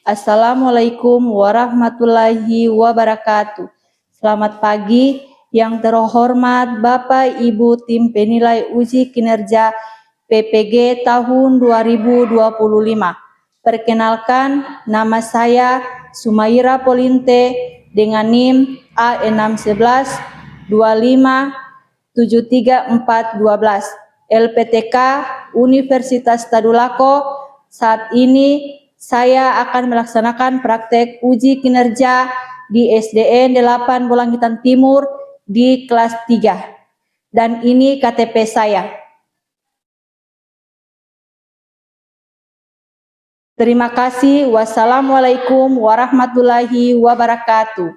Assalamualaikum warahmatullahi wabarakatuh. Selamat pagi yang terhormat Bapak Ibu tim penilai uji kinerja PPG tahun 2025. Perkenalkan, nama saya Sumaira Polinte dengan NIM A611 25 73412 LPTK Universitas Tadulako. Saat ini saya akan melaksanakan praktek uji kinerja di SDN 8 Bolangitan Timur di kelas 3. Dan ini KTP saya. Terima kasih. Wassalamualaikum warahmatullahi wabarakatuh.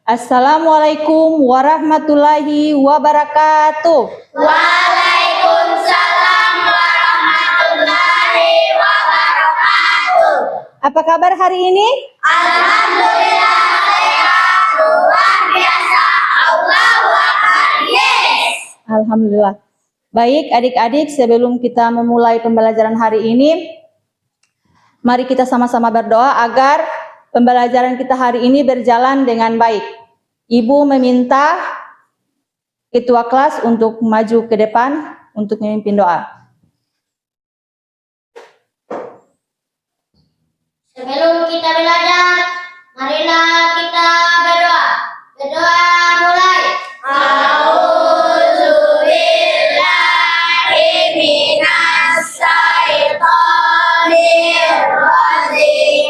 Assalamualaikum warahmatullahi wabarakatuh. Waalaikumsalam warahmatullahi wabarakatuh. Apa kabar hari ini? Alhamdulillah sehat, luar biasa. Allahu Akbar. Yes. Alhamdulillah. Baik adik-adik, sebelum kita memulai pembelajaran hari ini, mari kita sama-sama berdoa agar pembelajaran kita hari ini berjalan dengan baik. Ibu meminta ketua kelas untuk maju ke depan untuk memimpin doa. Sebelum kita belajar, marilah kita berdoa. Berdoa mulai. A'udzubillahi minasyaitonirrajim.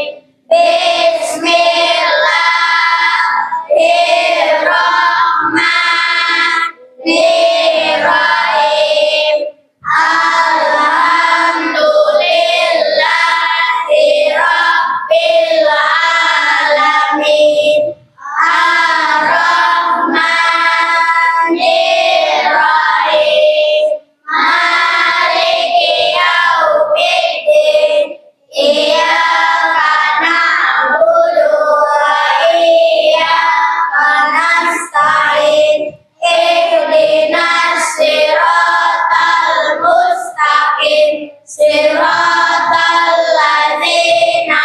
Bismillahirrahmanirrahim. Alhamdulillahi Rabbil alamin. Ar-Rahmanir-Rahim. Maliki yaumiddin. Iyyaka na'budu wa iyyaka nasta'in. Ihdinas siratal mustaqim. Siratal ladzina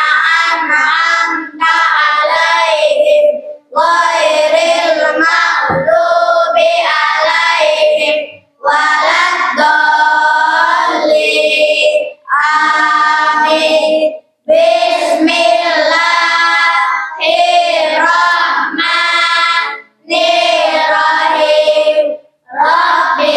an'amta 'alaihim ghairil maghdubi 'alaihim waladdallin. Amin. Bismillahirrahmanirrahim. Rabbi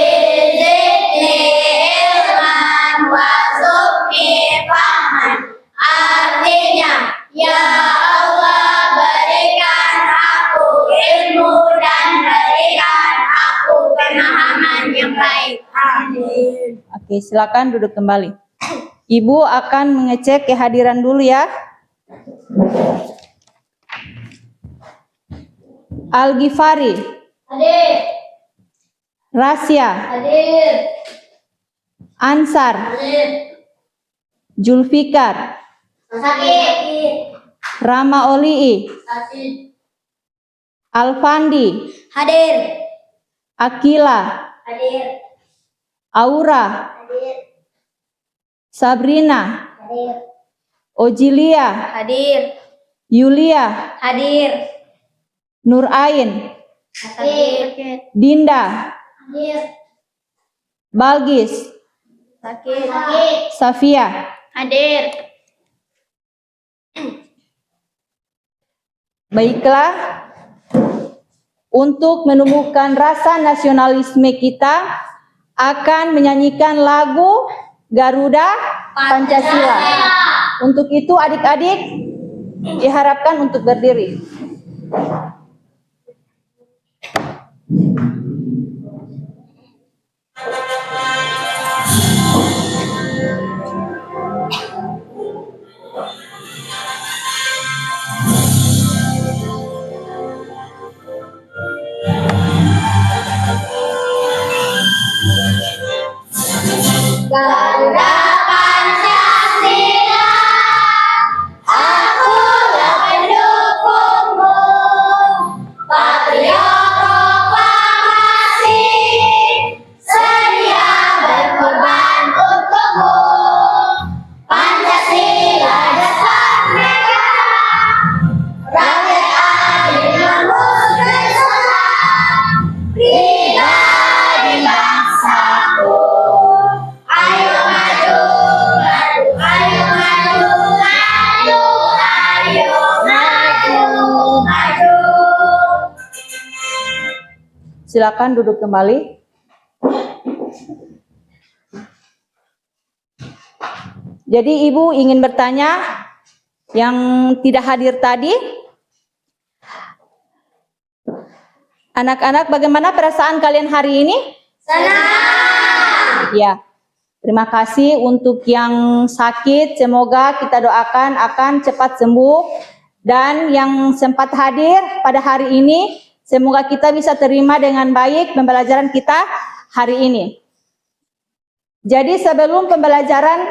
zidni ilman warzuqni fahman. Artinya, ya Allah, berikan aku ilmu dan berikan aku pemahaman yang baik. Amin. Oke, silakan duduk kembali. Ibu akan mengecek kehadiran dulu ya. Al-Ghifari, Hadir. Rasya, Hadir. Ansar, Hadir. Julfikar, Sakit. Rama Olii, Sakit. Alfandi, Hadir. Akila, Hadir. Aura, Hadir. Sabrina, Hadir. Ojilia, Hadir. Yulia, Hadir. Nurain, Sakit. Dinda, Hadir. Balgis, Sakit. Sakit. Safia. Hadir. Baiklah, untuk menumbuhkan rasa nasionalisme kita akan menyanyikan lagu Garuda Pancasila. Untuk itu adik-adik diharapkan untuk berdiri. Garuda Pancasila, akulah pendukungmu. Patriot proklamasi, sedia berkorban. Silakan duduk kembali. Jadi Ibu ingin bertanya yang tidak hadir tadi. Anak-anak, bagaimana perasaan kalian hari ini? Senang. Ya. Terima kasih untuk yang sakit, semoga kita doakan akan cepat sembuh. Dan yang sempat hadir pada hari ini, semoga kita bisa terima dengan baik pembelajaran kita hari ini. Jadi sebelum pembelajaran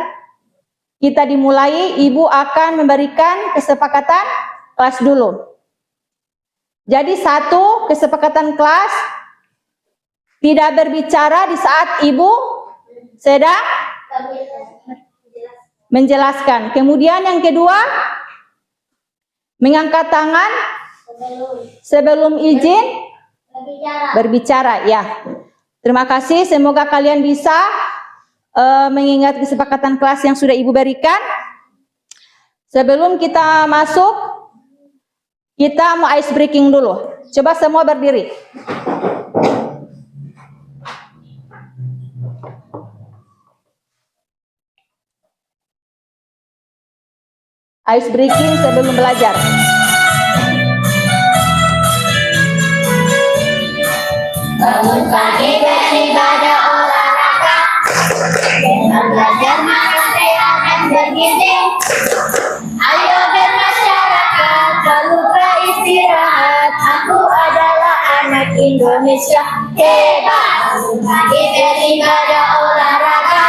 kita dimulai, Ibu akan memberikan kesepakatan kelas dulu. Jadi satu, kesepakatan kelas tidak berbicara di saat Ibu sedang menjelaskan. Kemudian yang kedua, mengangkat tangan sebelum izin berbicara. Ya. Terima kasih, semoga kalian bisa mengingat kesepakatan kelas yang sudah Ibu berikan. Sebelum kita masuk, kita mau ice breaking dulu. Coba semua berdiri. Ice breaking sebelum belajar. Bangun pagi beribadah olahraga, dengan belajar makan sehat dan bergizi. Ayo bermasyarakat, lalu beristirahat. Aku adalah anak Indonesia hebat. Bangun pagi beribadah olahraga,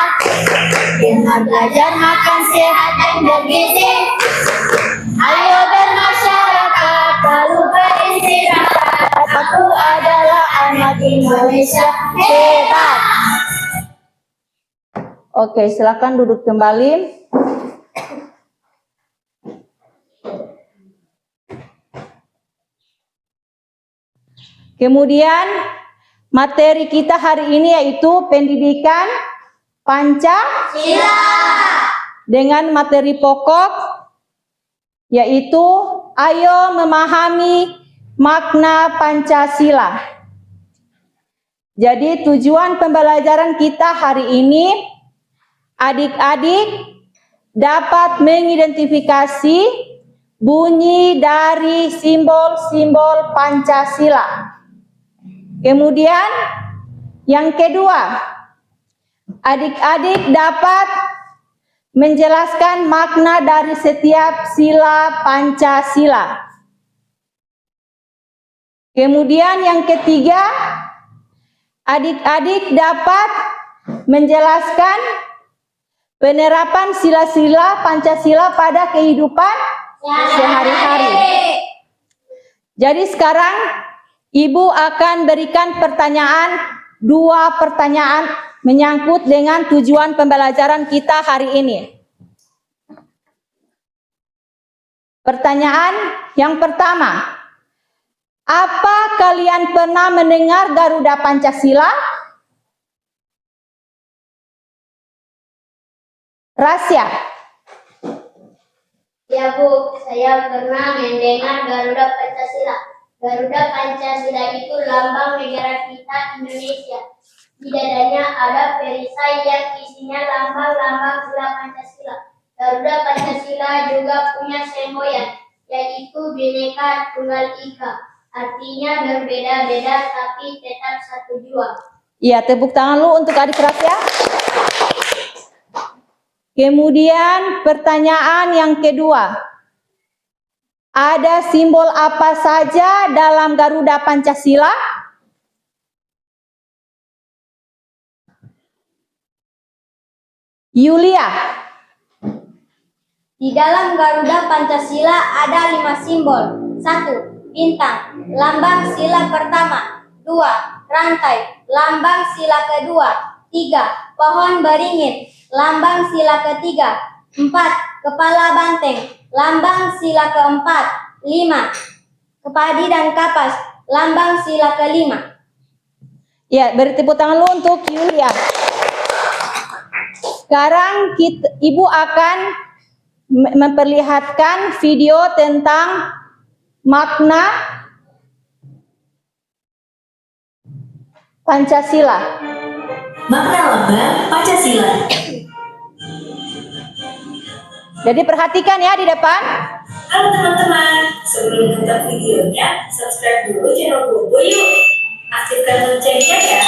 dengan belajar makan sehat dan bergizi. Ayo bermasyarakat, lalu beristirahat. Aku adalah anak Indonesia hebat. Oke, silakan duduk kembali. Kemudian materi kita hari ini yaitu pendidikan Pancasila dengan materi pokok yaitu ayo memahami makna Pancasila. Jadi tujuan pembelajaran kita hari ini, adik-adik dapat mengidentifikasi bunyi dari simbol-simbol Pancasila. Kemudian yang kedua, adik-adik dapat menjelaskan makna dari setiap sila Pancasila. Kemudian yang ketiga, adik-adik dapat menjelaskan penerapan sila-sila Pancasila pada kehidupan sehari-hari. Jadi sekarang Ibu akan berikan dua pertanyaan menyangkut dengan tujuan pembelajaran kita hari ini. Pertanyaan yang pertama, apa kalian pernah mendengar Garuda Pancasila? Rasya. Ya Bu, saya pernah mendengar Garuda Pancasila. Garuda Pancasila itu lambang negara kita Indonesia. Di dadanya ada perisai yang isinya lambang-lambang sila Pancasila. Garuda Pancasila juga punya semboyan, yaitu Bhinneka Tunggal Ika. Artinya berbeda-beda tapi tetap satu jua. Iya, tepuk tangan lu untuk adik Rasya. Kemudian pertanyaan yang kedua, ada simbol apa saja dalam Garuda Pancasila? Yulia. Di dalam Garuda Pancasila ada 5 simbol. 1. Bintang, lambang sila pertama. 2. Rantai, lambang sila kedua. 3. Pohon beringin, lambang sila ketiga. 4. Kepala banteng, lambang sila keempat. 5. Kepadi dan kapas, lambang sila kelima. Ya, beri tepuk tangan lu untuk Yulia. Sekarang Ibu akan memperlihatkan video tentang makna Pancasila. Makna lambang Pancasila. Jadi perhatikan ya di depan. Halo teman-teman, sebelum nonton videonya, subscribe dulu channel Bobo yuk. Aktifkan loncengnya ya.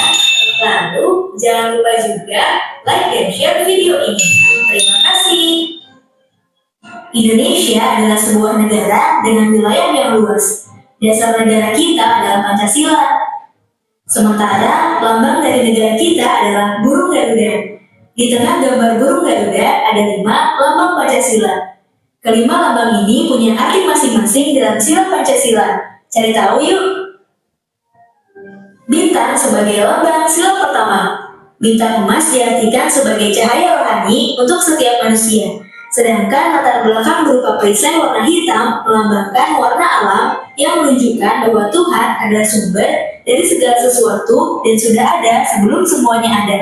Lalu, jangan lupa juga like dan share video ini. Terima kasih. Indonesia adalah sebuah negara dengan wilayah yang luas. Dasar negara kita adalah Pancasila. Sementara, lambang dari negara kita adalah burung Garuda. Di tengah gambar burung Garuda ada 5 lambang Pancasila. Kelima lambang ini punya arti masing-masing dalam sila Pancasila. Cari tahu yuk. Bintang sebagai lambang sila pertama. Bintang emas diartikan sebagai cahaya rohani untuk setiap manusia. Sedangkan latar belakang berupa perisai warna hitam melambangkan warna alam yang menunjukkan bahwa Tuhan adalah sumber dari segala sesuatu dan sudah ada sebelum semuanya ada.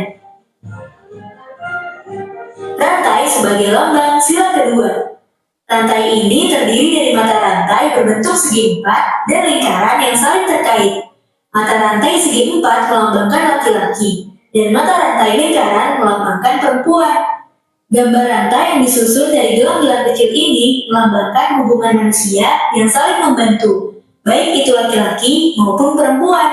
Rantai sebagai lambang sila kedua. Rantai ini terdiri dari mata rantai berbentuk segi empat dan lingkaran yang saling terkait. Mata rantai segi empat melambangkan laki-laki, dan mata rantai lingkaran melambangkan perempuan. Gambar rantai yang disusun dari gelang-gelang kecil ini melambangkan hubungan manusia yang saling membantu, baik itu laki-laki maupun perempuan.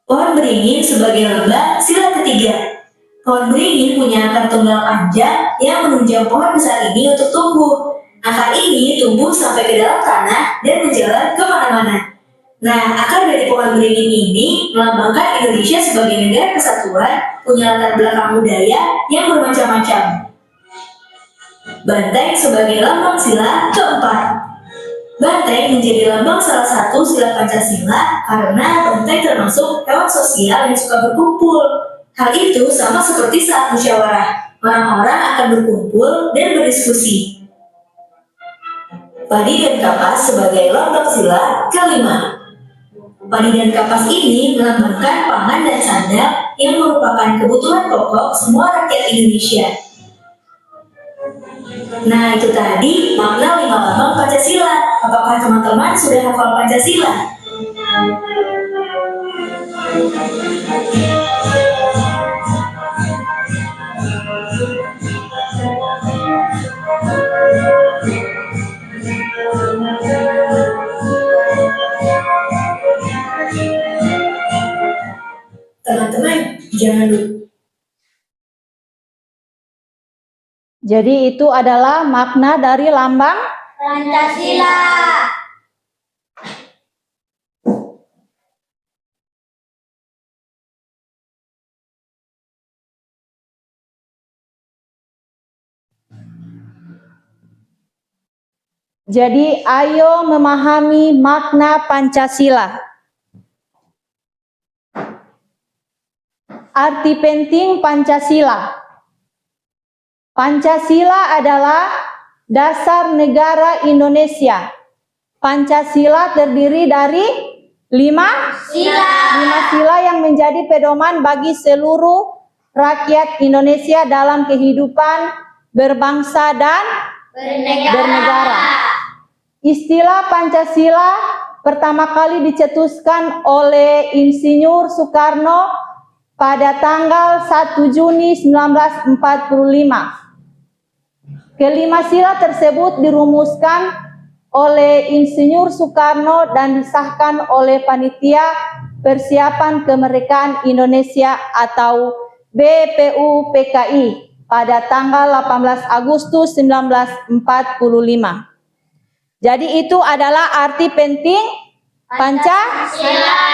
Pohon beringin sebagai lambang sila ketiga. Pohon beringin punya akar tunggal panjang yang menunjang pohon besar ini untuk tumbuh. Akar ini tumbuh sampai ke dalam tanah dan menjalar kemana-mana. Nah, akar dari pohon beringin ini melambangkan Indonesia sebagai negara kesatuan, punya latar belakang budaya yang bermacam-macam. Banteng sebagai lambang sila keempat. Banteng menjadi lambang salah satu sila Pancasila karena banteng termasuk hewan sosial yang suka berkumpul. Hal itu sama seperti saat musyawarah, orang-orang akan berkumpul dan berdiskusi. Padi dan kapas sebagai lambang sila kelima. Padi dan kapas ini melambangkan pangan dan sandang yang merupakan kebutuhan pokok semua rakyat Indonesia. Nah, itu tadi makna 5 lambang Pancasila. Apakah teman-teman sudah hafal Pancasila? Teman-teman, jangan lupa. Jadi itu adalah makna dari lambang Pancasila. Jadi ayo memahami makna Pancasila. Arti penting Pancasila. Pancasila adalah dasar negara Indonesia. Pancasila terdiri dari 5 sila yang menjadi pedoman bagi seluruh rakyat Indonesia dalam kehidupan berbangsa dan bernegara. Istilah Pancasila pertama kali dicetuskan oleh Insinyur Soekarno pada tanggal 1 Juni 1945. Kelima sila tersebut dirumuskan oleh Insinyur Soekarno dan disahkan oleh Panitia Persiapan Kemerdekaan Indonesia atau BPUPKI pada tanggal 18 Agustus 1945. Jadi itu adalah arti penting Pancasila.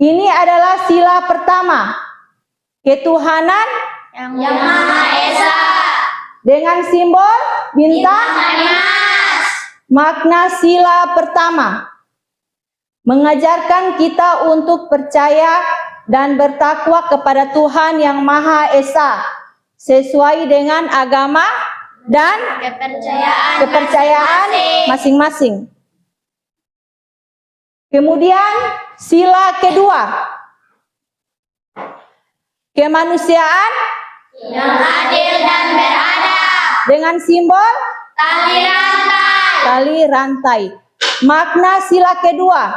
Ini adalah sila pertama, ketuhanan Yang Maha Esa. dengan simbol bintang. Makna sila pertama, mengajarkan kita untuk percaya dan bertakwa kepada Tuhan Yang Maha Esa sesuai dengan agama dan kepercayaan masing-masing. Kemudian sila kedua, kemanusiaan Yang adil dan beradab. dengan simbol Tali rantai. tali rantai. Makna sila kedua,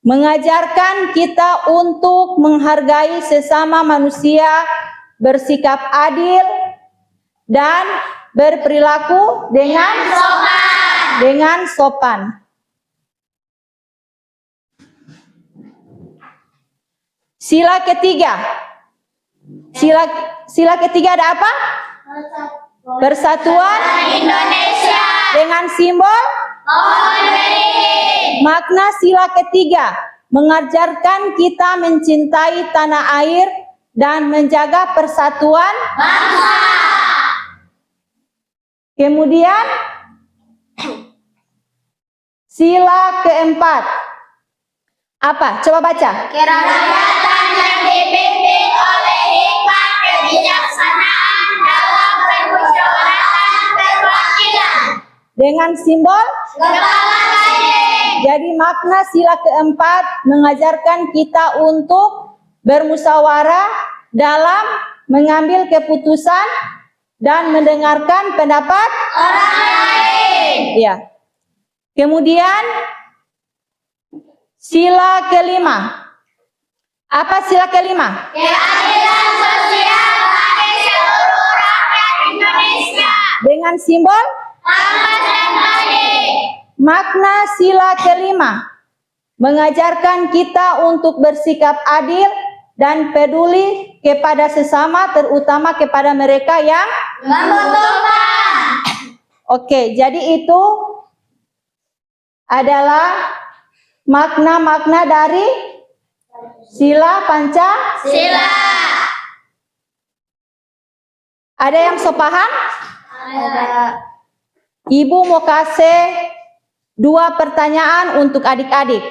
mengajarkan kita untuk menghargai sesama manusia, bersikap adil, dan berperilaku dengan sopan. Sila ketiga. Sila ketiga ada apa? Persatuan Indonesia. dengan simbol Pohon beringin. makna sila ketiga mengajarkan kita mencintai tanah air dan menjaga persatuan Bangsa. Kemudian sila keempat. Apa? Coba baca. Kerakyatan yang dipimpin oleh hikmat kebijaksanaan dalam permusyawaratan perwakilan. Dengan simbol. Kepala banteng. Jadi makna sila keempat mengajarkan kita untuk bermusyawarah dalam mengambil keputusan dan mendengarkan pendapat Orang lain. ya. Kemudian sila kelima. Apa sila kelima? Keadilan sosial bagi seluruh rakyat Indonesia. Dengan simbol. Tanpa dan tadi. Makna sila kelima mengajarkan kita untuk bersikap adil dan peduli kepada sesama, terutama kepada mereka yang Membutuhkan. Oke, jadi itu adalah makna-makna dari sila Sila. Ada yang so paham? Ada. Ibu mau kasih 2 pertanyaan untuk adik-adik.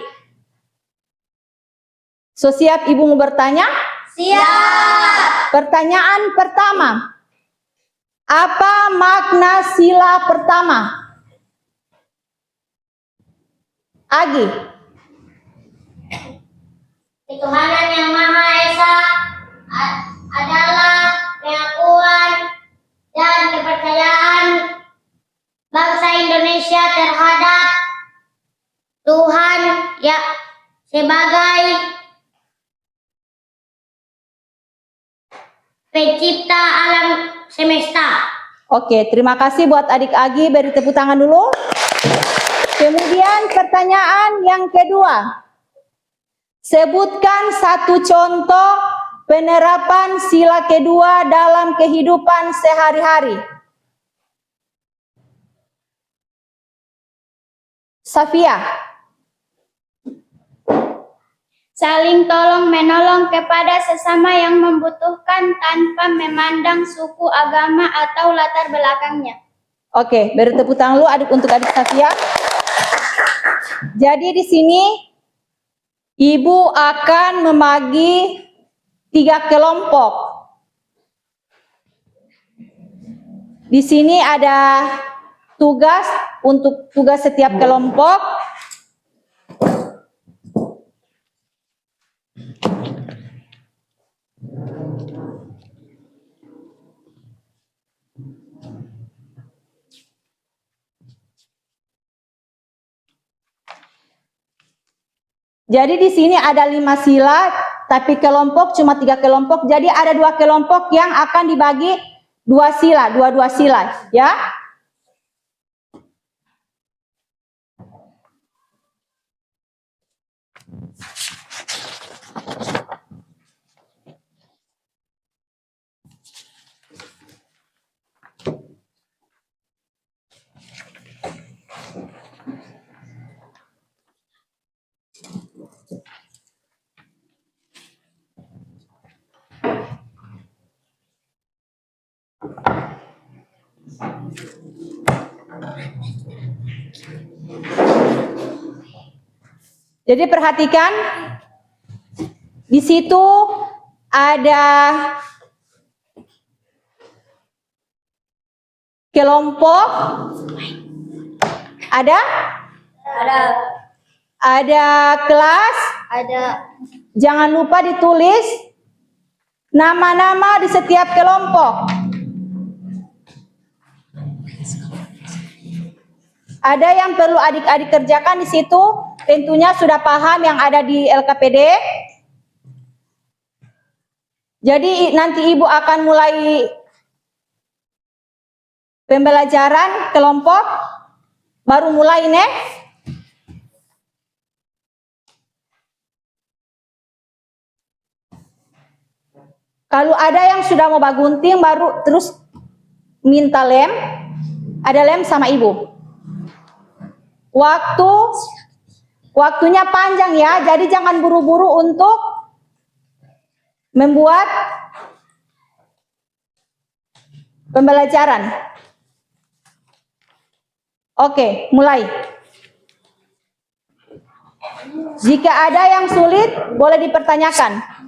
So, siap ibu mau bertanya? Siap. Pertanyaan pertama. Apa makna sila pertama? Agi. Ketuhanan yang Maha Esa adalah pengakuan dan kepercayaan bangsa Indonesia terhadap Tuhan ya sebagai pencipta alam semesta. Oke, terima kasih buat adik Agi, beri tepuk tangan dulu. Kemudian pertanyaan yang kedua. Sebutkan satu contoh penerapan sila kedua dalam kehidupan sehari-hari. Safia. Saling tolong menolong kepada sesama yang membutuhkan tanpa memandang suku, agama, atau latar belakangnya. Oke, beri tepuk tangan dulu untuk adik Safia. Jadi di sini ibu akan membagi 3 kelompok. Di sini ada tugas untuk tugas setiap kelompok. Jadi di sini ada 5 sila, tapi kelompok cuma 3 kelompok. Jadi ada 2 kelompok yang akan dibagi 2 sila, 2 sila, ya. Jadi perhatikan, di situ ada kelompok, ada kelas, jangan lupa ditulis nama-nama di setiap kelompok. Ada yang perlu adik-adik kerjakan di situ. tentunya sudah paham yang ada di LKPD. Jadi nanti Ibu akan mulai pembelajaran kelompok, baru mulai nih. Kalau ada yang sudah mau bagunting baru terus minta lem, ada lem sama Ibu. Waktunya panjang ya, jadi jangan buru-buru untuk membuat pembelajaran. Oke, mulai. Jika ada yang sulit, boleh dipertanyakan.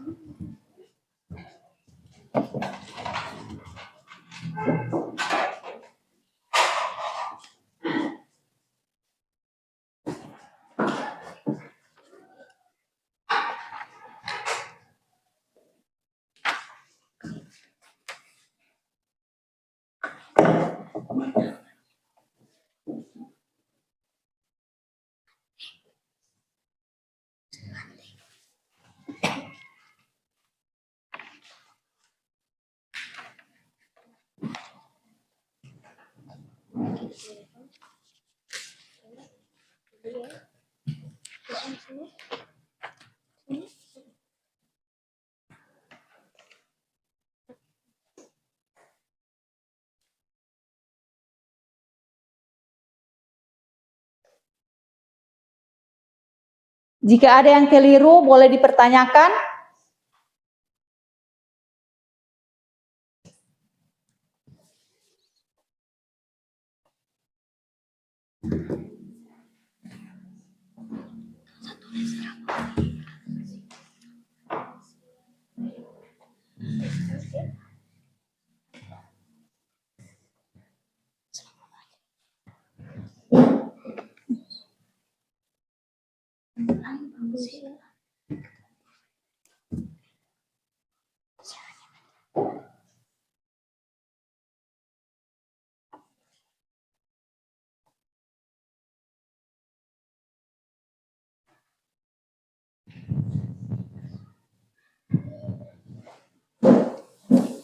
Jika ada yang keliru, boleh dipertanyakan.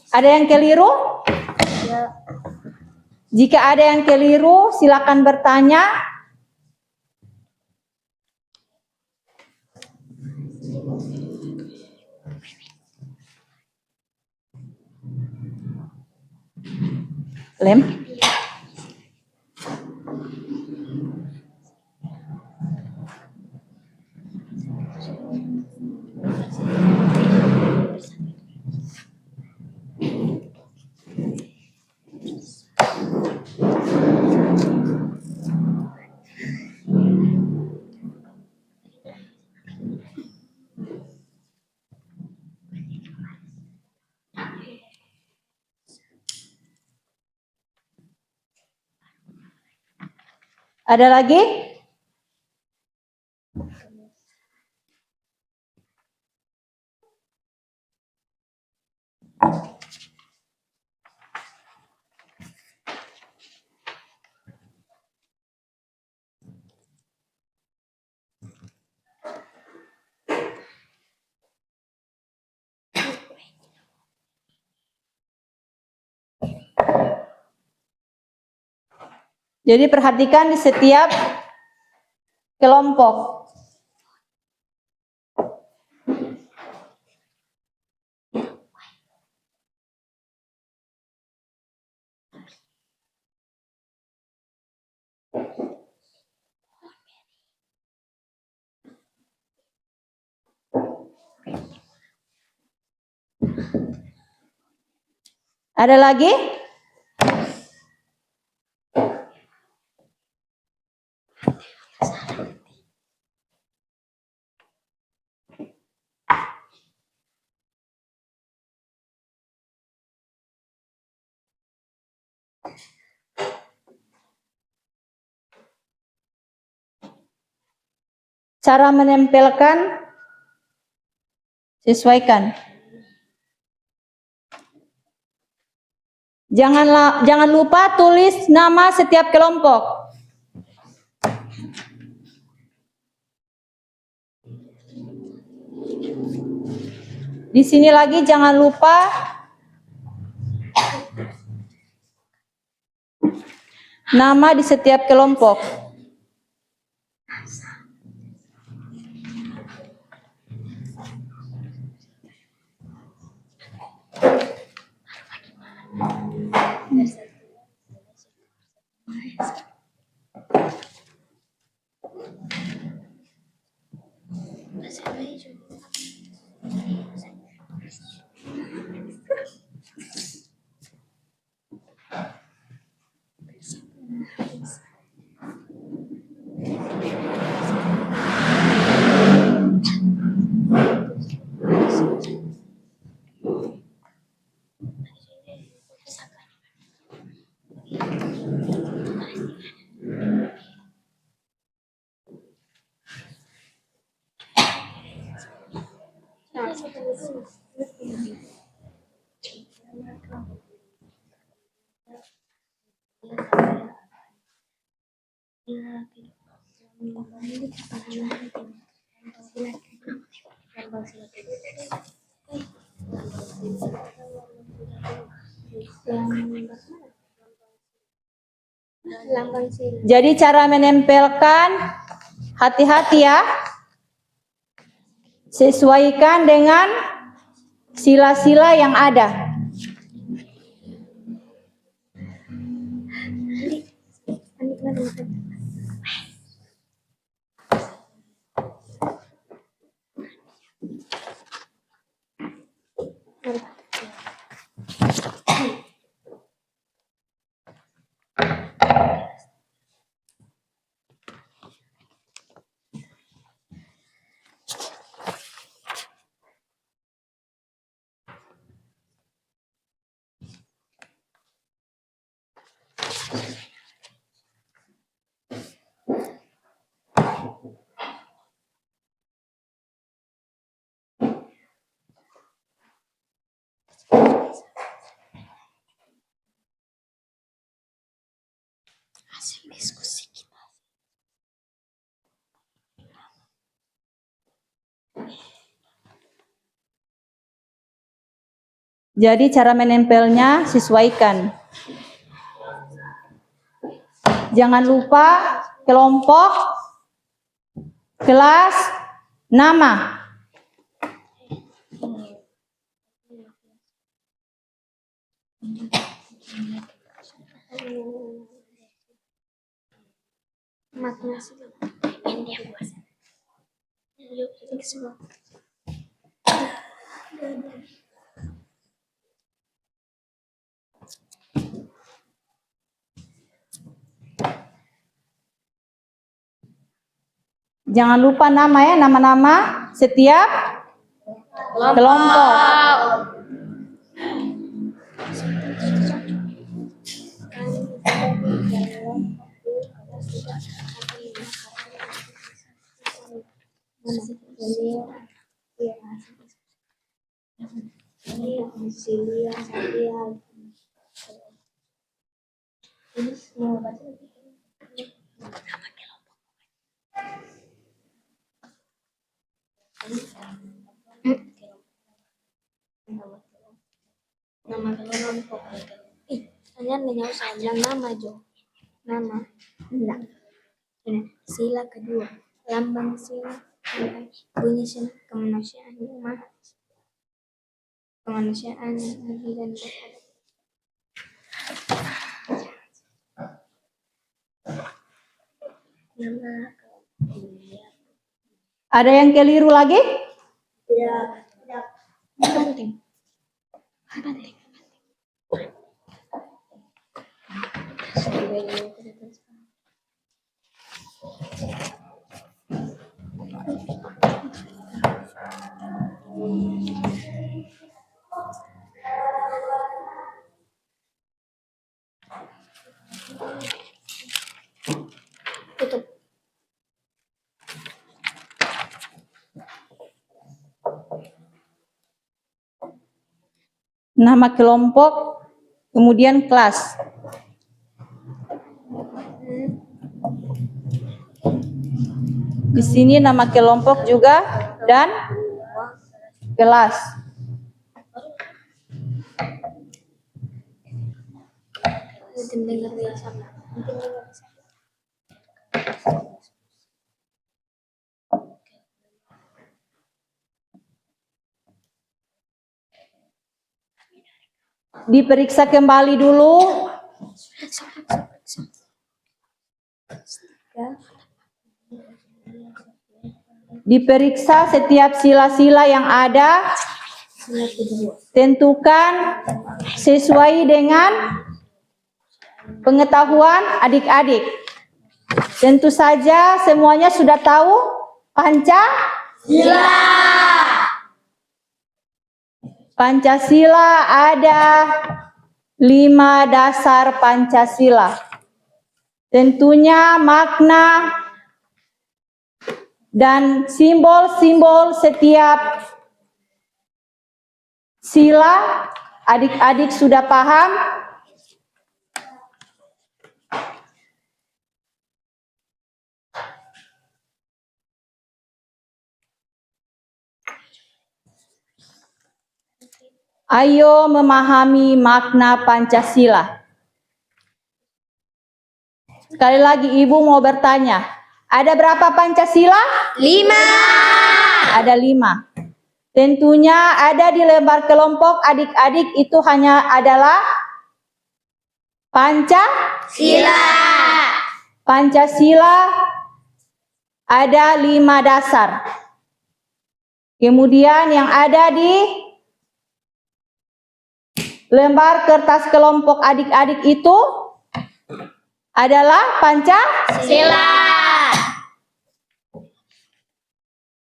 Ada yang keliru? Jika ada yang keliru, silakan bertanya. Lem. Ada lagi? Jadi perhatikan di setiap kelompok. Ada lagi? Cara menempelkan, sesuaikan. Jangan lupa tulis nama setiap kelompok. Di sini lagi jangan lupa nama di setiap kelompok. Jadi cara menempelkan, hati-hati ya. Sesuaikan dengan sila-sila yang ada. Jadi cara menempelnya sesuaikan. Jangan lupa kelompok, kelas, nama. Jangan lupa nama ya, nama-nama setiap kelompok. Nama kelompok. Kalian nggak usah bilang nama Jo. Nama. Enggak. Ini sila kedua. Lambang sila. Bunyi sila kemanusiaan umat. Kemanusiaan yang adil dan beradab. Nama. Ada yang keliru lagi? Tidak. Penting. Penting. Tutup. Nama kelompok, kemudian kelas. Di sini nama kelompok juga dan kelas. Diperiksa kembali dulu. Diperiksa setiap sila-sila yang ada. Tentukan sesuai dengan pengetahuan adik-adik. Tentu saja semuanya sudah tahu Pancasila. Pancasila ada 5 dasar Pancasila. Tentunya makna dan simbol-simbol setiap sila adik-adik sudah paham. Ayo memahami makna Pancasila. Sekali lagi Ibu mau bertanya, ada berapa Pancasila? 5. Ada 5. Tentunya ada di lembar kelompok adik-adik itu hanya adalah Sila. Pancasila ada 5 dasar. Kemudian yang ada di lembar kertas kelompok adik-adik itu adalah Sila.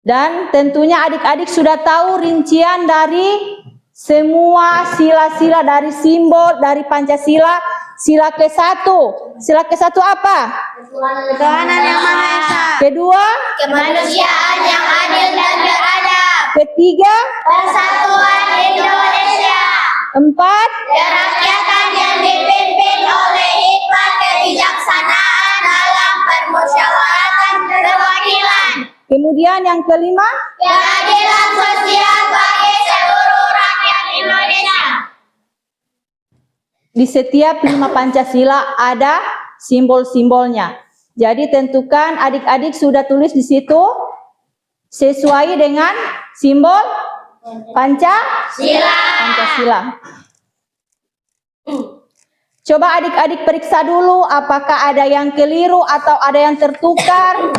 Dan tentunya adik-adik sudah tahu rincian dari semua sila-sila dari simbol dari Pancasila. Sila ke-1. Sila ke-1 apa? Ketuhanan yang Maha Esa. Kedua, Kemanusiaan yang adil dan beradab. ketiga, Persatuan Indonesia. 4, Kerakyatan yang dipimpin oleh hikmat kebijaksanaan dalam permusyawaratan perwakilan. kemudian yang kelima, Keadilan sosial bagi seluruh rakyat Indonesia. di setiap 5 Pancasila ada simbol-simbolnya. Jadi tentukan adik-adik sudah tulis di situ sesuai dengan simbol Pancasila. Coba adik-adik periksa dulu apakah ada yang keliru atau ada yang tertukar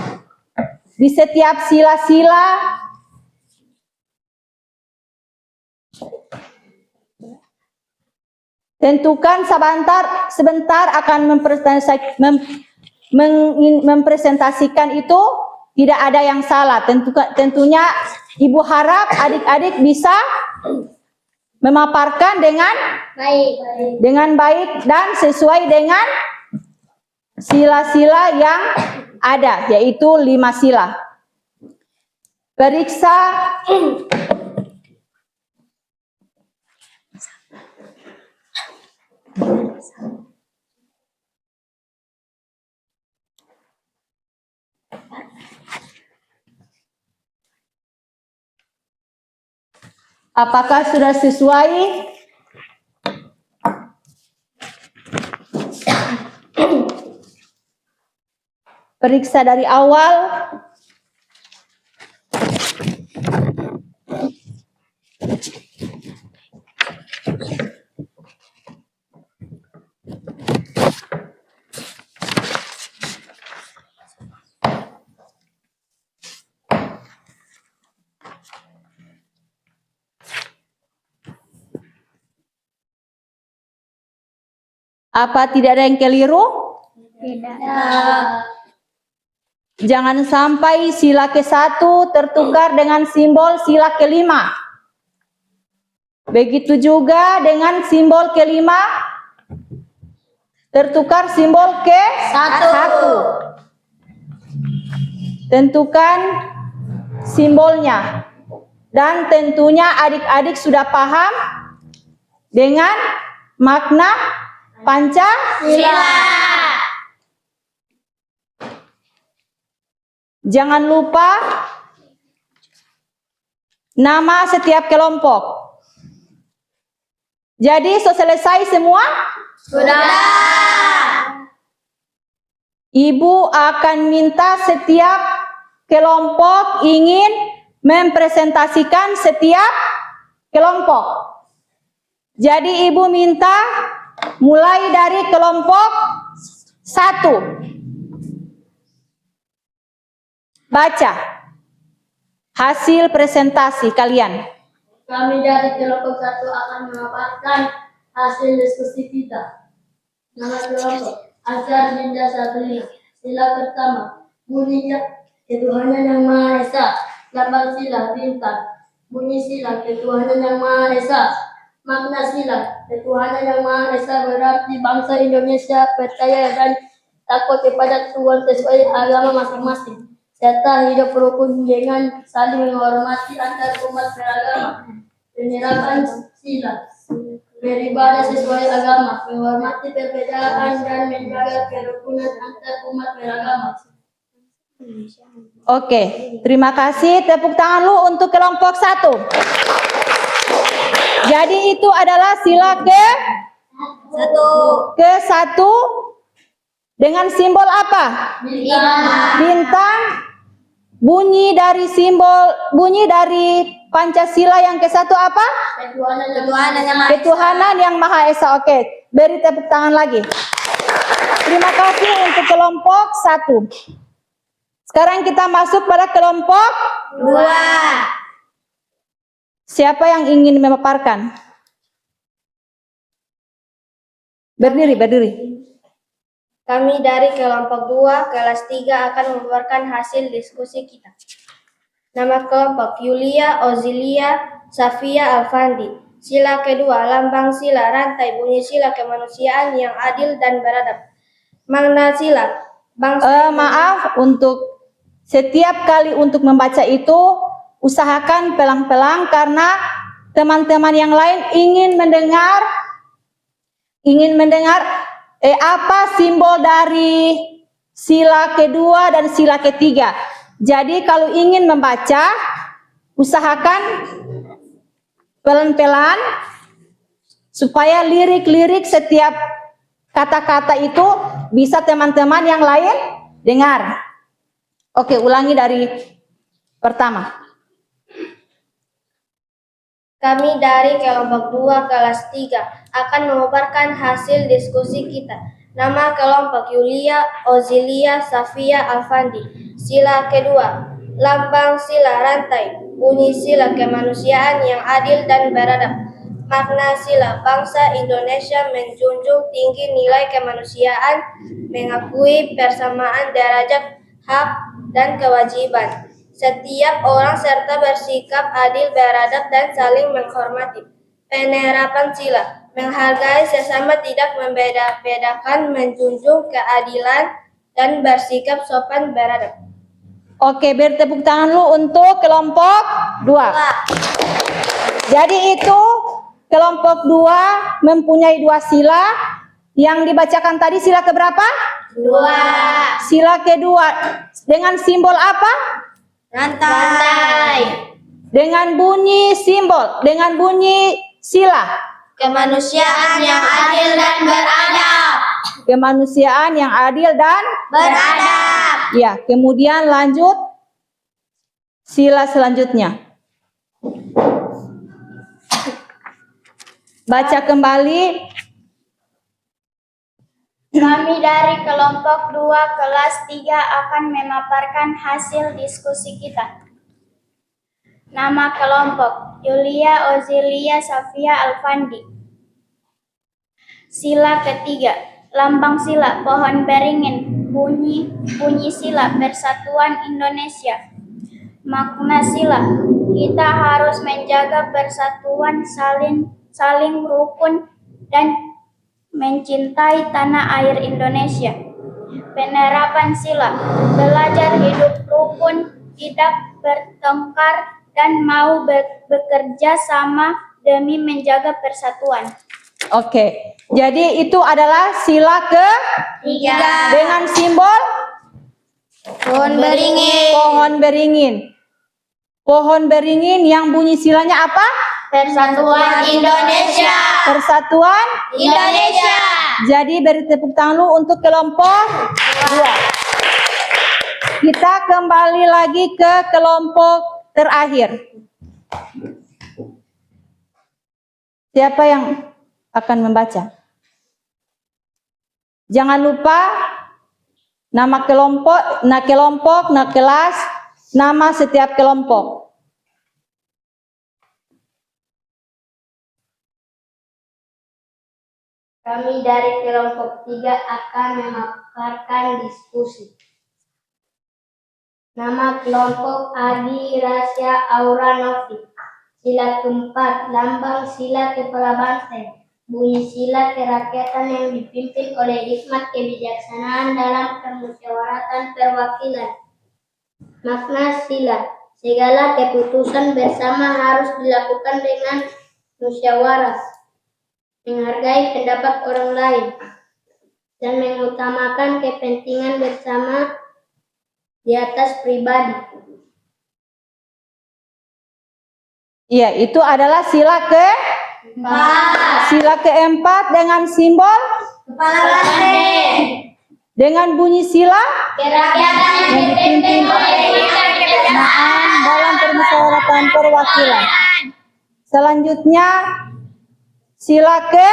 di setiap sila-sila. Tentukan sebentar akan mempresentasikan itu tidak ada yang salah. Tentunya Ibu harap adik-adik bisa memaparkan dengan baik dan sesuai dengan sila-sila yang ada, yaitu 5 sila. Periksa apakah sudah sesuai? Periksa dari awal. Apa tidak ada yang keliru? Tidak. Jangan sampai sila ke-1 tertukar dengan simbol sila ke-5. Begitu juga dengan simbol ke-5 tertukar simbol ke-1. Tentukan simbolnya. Dan tentunya adik-adik sudah paham dengan makna Pancasila. Jangan lupa nama setiap kelompok. Jadi selesai semua? Sudah. Ibu akan minta setiap kelompok ingin mempresentasikan setiap kelompok. Jadi ibu minta mulai dari kelompok 1. Baca hasil presentasi kalian. Kami dari kelompok 1 akan memaparkan hasil diskusi kita. Nama kelompok Azhar Ninja Sabria. Sila pertama, bunyinya ketuhanan yang Maha Esa. Lambang sila bintang. Bunyi sila ketuhanan yang Maha Esa. Makna sila ketuhanan yang Maha Esa berarti bangsa Indonesia percaya dan takut kepada Tuhan sesuai agama masing-masing, serta hidup rukun dengan saling menghormati antar umat beragama. Penerapan sila beribadah sesuai agama, menghormati perbedaan dan menjaga kerukunan antar umat beragama. Oke, terima kasih. Tepuk tangan lu untuk kelompok 1. Jadi itu adalah sila ke-1 dengan simbol apa? Bintang. Bunyi dari Pancasila yang ke-1 apa? Ketuhanan yang Maha Esa. Oke, beri tepuk tangan lagi. Terima kasih untuk kelompok 1. Sekarang kita masuk pada kelompok 2. Siapa yang ingin memaparkan? Berdiri. Kami dari kelompok 2 kelas 3 akan memaparkan hasil diskusi kita. Nama kelompok Yulia Ozilia Safia Alfandi. Sila kedua, lambang sila rantai bunyi sila kemanusiaan yang adil dan beradab. Makna sila bangsa. Maaf, untuk setiap kali untuk membaca itu usahakan pelan-pelan karena teman-teman yang lain ingin mendengar apa simbol dari sila kedua dan sila ketiga. Jadi kalau ingin membaca, usahakan pelan-pelan supaya lirik-lirik setiap kata-kata itu bisa teman-teman yang lain dengar. Oke, ulangi dari pertama. Kami dari kelompok 2 kelas 3 akan memaparkan hasil diskusi kita. Nama kelompok Yulia Ozilia Safia Alfandi. Sila kedua, lambang sila rantai, bunyi sila kemanusiaan yang adil dan beradab. Makna sila bangsa Indonesia menjunjung tinggi nilai kemanusiaan, mengakui persamaan derajat, hak, dan kewajiban setiap orang serta bersikap adil, beradab, dan saling menghormati. Penerapan sila menghargai sesama, tidak membeda-bedakan, menjunjung keadilan, dan bersikap sopan beradab. Oke, beri tepuk tangan lu untuk kelompok 2. Jadi itu kelompok 2 mempunyai 2 sila. Yang dibacakan tadi sila keberapa? 2. Sila kedua dengan simbol apa? Rantai. Dengan bunyi sila. Kemanusiaan yang adil dan beradab. Kemanusiaan yang adil dan Beradab. ya, kemudian lanjut sila selanjutnya. Baca kembali. Kami dari kelompok 2 kelas 3 akan memaparkan hasil diskusi kita. Nama kelompok Yulia Ozilia Safia Alfandi. Sila ketiga, lambang sila pohon beringin, bunyi sila persatuan Indonesia. Makna sila, kita harus menjaga persatuan, saling rukun dan mencintai tanah air Indonesia. Penerapan sila, belajar hidup rukun, tidak bertengkar, dan mau bekerja sama demi menjaga persatuan. Oke, jadi itu adalah sila ke-3 dengan simbol Pohon beringin. Pohon beringin yang bunyi silanya apa? Persatuan Indonesia. Persatuan Indonesia. Jadi beri tepuk tangan dulu untuk kelompok 2. Kita kembali lagi ke kelompok terakhir. Siapa yang akan membaca? Jangan lupa nama kelompok, nama kelas, nama setiap kelompok. Kami dari kelompok 3 akan memaparkan diskusi. Nama kelompok Adi Rasya Aura Novi. Sila keempat, lambang sila kepala banteng. Bunyi sila kerakyatan yang dipimpin oleh hikmat kebijaksanaan dalam permusyawaratan perwakilan. Makna sila, segala keputusan bersama harus dilakukan dengan musyawarah, menghargai pendapat orang lain, dan mengutamakan kepentingan bersama di atas pribadi. Iya, itu adalah sila keempat dengan simbol Kepala banteng. dengan bunyi sila Kerakyatan yang dipimpin oleh hikmat kebijaksanaan dalam permusyawaratan perwakilan. Selanjutnya sila ke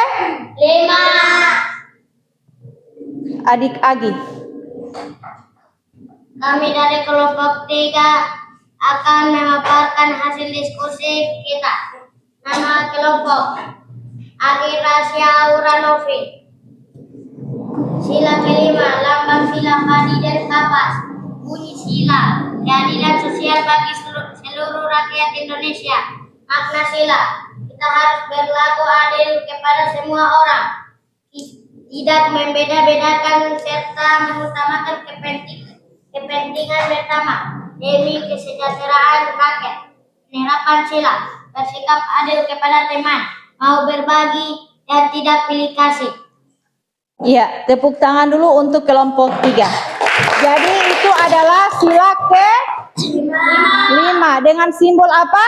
5. adik Agi. Kami dari kelompok 3 akan memaparkan hasil diskusi kita. Nama kelompok Adi Rasya Aura Novi. Sila kelima, lambang sila padi dan kapas. Bunyi sila, keadilan sosial bagi seluruh rakyat Indonesia. Makna sila, kita harus berlaku adil kepada semua orang, tidak membeda-bedakan serta mengutamakan kepentingan bersama demi kesejahteraan rakyat. Penerapan sila, bersikap adil kepada teman, mau berbagi dan tidak pilih kasih. Iya, tepuk tangan dulu untuk kelompok 3. Jadi itu adalah sila ke 5 dengan simbol apa?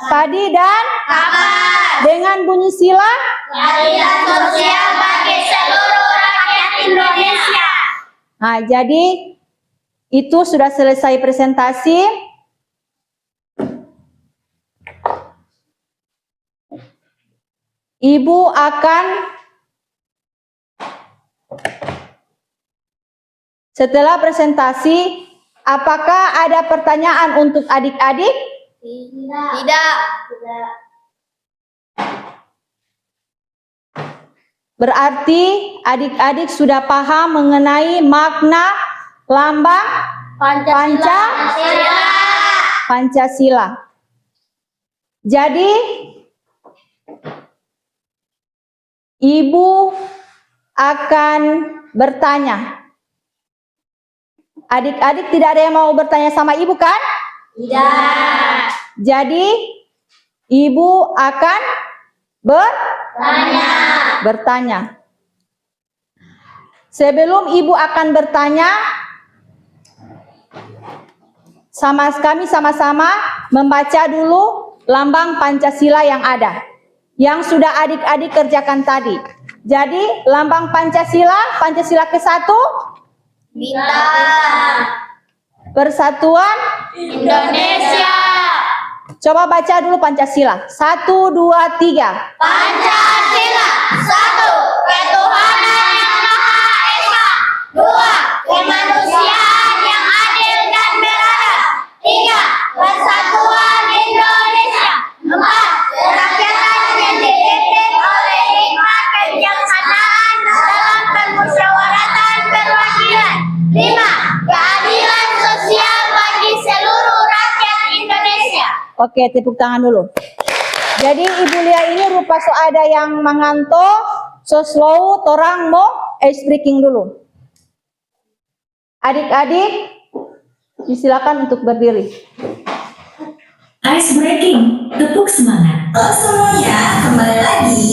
Padi dan Kapas. dengan bunyi sila. Keadilan sosial bagi seluruh rakyat Indonesia. Nah, jadi itu sudah selesai presentasi. Ibu akan setelah presentasi, apakah ada pertanyaan untuk adik-adik? Tidak. Berarti adik-adik sudah paham mengenai makna lambang Pancasila. Jadi, Ibu akan bertanya. Adik-adik tidak ada yang mau bertanya sama Ibu kan? Tidak. Jadi, Ibu akan bertanya. Sebelum Ibu akan bertanya, kami sama-sama membaca dulu lambang Pancasila yang ada, yang sudah adik-adik kerjakan tadi. Jadi, lambang Pancasila ke-1, Bintang. Persatuan Indonesia. Coba baca dulu Pancasila. 1, 2, 3. Pancasila. 1. Ketuhanan yang Maha Esa. 2. Kemanusiaan yang adil dan beradab. 3. Persatuan Indonesia. 4. Kerakyatan yang dipimpin oleh hikmat kebijaksanaan dalam permusyawaratan perwakilan. 5. Keadilan sosial bagi seluruh rakyat Indonesia. Oke, tepuk tangan dulu. Jadi Ibu Lia ini rupa so ada yang mengantuk, so slow, torang mau speaking dulu. Adik-adik, disilakan untuk berdiri. Ice breaking, tepuk semangat. Halo semuanya, kembali lagi